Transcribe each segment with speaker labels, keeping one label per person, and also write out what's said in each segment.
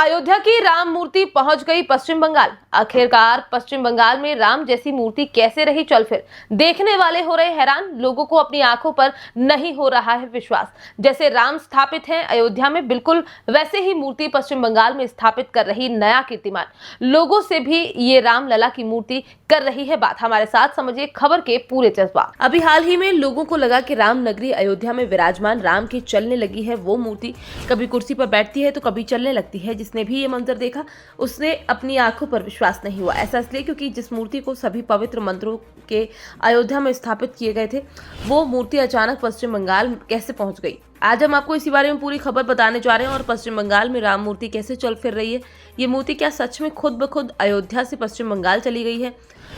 Speaker 1: अयोध्या की राम मूर्ति पहुंच गई पश्चिम बंगाल। आखिरकार पश्चिम बंगाल में राम जैसी मूर्ति कैसे रही चल फिर। देखने वाले हो रहे हैरान, लोगों को अपनी आंखों पर नहीं हो रहा है विश्वास। जैसे राम स्थापित हैं अयोध्या में, बिल्कुल वैसे ही मूर्ति पश्चिम बंगाल में स्थापित कर रही नया कीर्तिमान। लोगों से भी ये राम लला की मूर्ति कर रही है बात। हमारे साथ समझिए खबर के पूरे जज्बा। अभी हाल ही में लोगों को लगा कि राम नगरी अयोध्या में विराजमान राम की चलने लगी है वो मूर्ति। कभी कुर्सी पर बैठती है तो कभी चलने लगती है। जिसने भी ये मंजर देखा उसने अपनी आंखों पर विश्वास नहीं हुआ। ऐसा इसलिए क्योंकि जिस मूर्ति को सभी पवित्र मंत्रों के अयोध्या में स्थापित किए गए थे, वो मूर्ति अचानक पश्चिम बंगाल कैसे पहुंच गई। आज हम आपको इसी बारे में पूरी खबर बताने जा रहे हैं। और पश्चिम बंगाल में राम मूर्ति कैसे चल फिर रही है, ये मूर्ति क्या सच में खुद ब खुद अयोध्या से पश्चिम बंगाल चली गई है।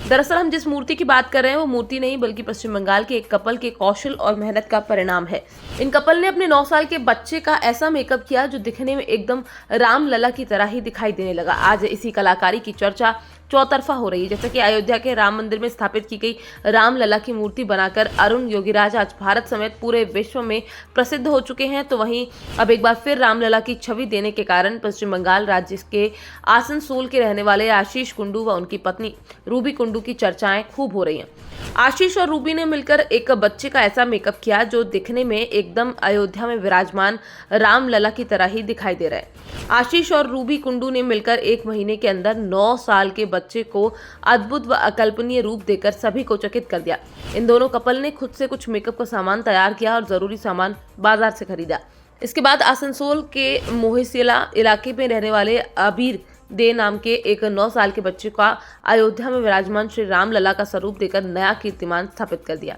Speaker 1: दरअसल हम जिस मूर्ति की बात कर रहे हैं वो मूर्ति नहीं, बल्कि पश्चिम बंगाल के एक कपल के कौशल और मेहनत का परिणाम है। इन कपल ने अपने 9 साल के बच्चे का ऐसा मेकअप किया जो दिखने में एकदम राम लला की तरह ही दिखाई देने लगा। आज इसी कलाकारी की चर्चा चौतरफा हो रही है। जैसे कि अयोध्या के राम मंदिर में स्थापित की गई राम लला की मूर्ति बनाकर अरुण योगीराज आज भारत समेत पूरे विश्व में प्रसिद्ध हो चुके हैं, तो वहीं अब एक बार फिर राम लला की छवि देने के कारण पश्चिम बंगाल राज्य के आसनसोल के रहने वाले आशीष कुंडू व उनकी पत्नी रूबी कुंडू की चर्चाएं खूब हो रही हैं। आशीष और रूबी ने मिलकर एक बच्चे का ऐसा मेकअप किया जो दिखने में एकदम अयोध्या में विराजमान राम लला की तरह ही दिखाई दे रहा है। आशीष और रूबी कुंडू ने मिलकर 1 महीने के अंदर 9 साल के बच्चे को अद्भुत व अकल्पनीय रूप देकर सभी को चकित कर दिया। इन दोनों कपल ने खुद से कुछ मेकअप का सामान तैयार किया और जरूरी सामान बाजार से खरीदा। इसके बाद आसनसोल के मोहिसीला इलाके में रहने वाले अबीर दे नाम के एक 9 साल के बच्चे का अयोध्या में विराजमान श्री राम लला का स्वरूप देकर नया कीर्तिमान स्थापित कर दिया।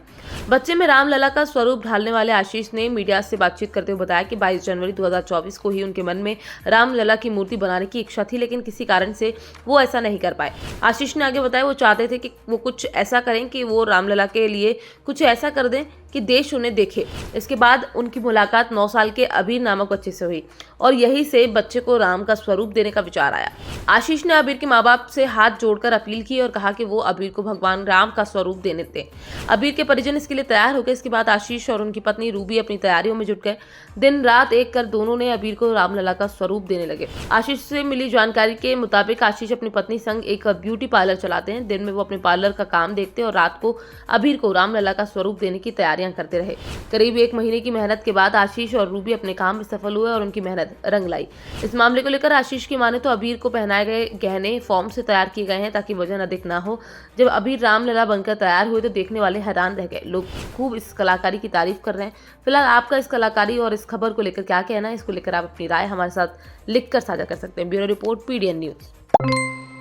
Speaker 1: बच्चे में राम लला का स्वरूप ढालने वाले आशीष ने मीडिया से बातचीत करते हुए बताया कि 22 जनवरी 2024 को ही उनके मन में राम लला की मूर्ति बनाने की इच्छा थी, लेकिन किसी कारण से वो ऐसा नहीं कर पाए। आशीष ने आगे बताया वो चाहते थे कि वो कुछ ऐसा करें कि वो राम लला के लिए कुछ ऐसा कर दें कि देश उन्हें देखे। इसके बाद उनकी मुलाकात 9 साल के अबीर नामक बच्चे से हुई और यही से बच्चे को राम का स्वरूप देने का विचार आया। आशीष ने अबीर के माँ बाप से हाथ जोड़कर अपील की और कहा कि वो अबीर को भगवान राम का स्वरूप देने दें। अबीर के परिजन इसके लिए तैयार हो गए। इसके बाद आशीष और उनकी पत्नी रूबी अपनी तैयारियों में जुट गए। दिन रात एक कर दोनों ने अबीर को रामलला का स्वरूप देने लगे। आशीष से मिली जानकारी के मुताबिक आशीष अपनी पत्नी संग एक ब्यूटी पार्लर चलाते हैं। दिन में वो अपने पार्लर का काम देखते और रात को अबीर को रामलला का स्वरूप देने की तैयारियां करते रहे। करीब 1 महीने की मेहनत के बाद आशीष और रूबी अपने काम में सफल हुए और उनकी मेहनत रंग लाई। इस मामले को लेकर आशीष की माने तो अबीर को पहनाए गए गहने फॉर्म से तैयार किए गए हैं ताकि वजन अधिक ना हो। जब अबीर रामलला बनकर तैयार हुए तो देखने वाले हैरान रह गए। लोग खूब इस कलाकारी की तारीफ कर रहे हैं। फिलहाल आपका इस कलाकारी और इस खबर को लेकर क्या कहना है, इसको लेकर आप अपनी राय हमारे साथ लिखकर साझा कर सकते हैं। Bureau report, PDN news.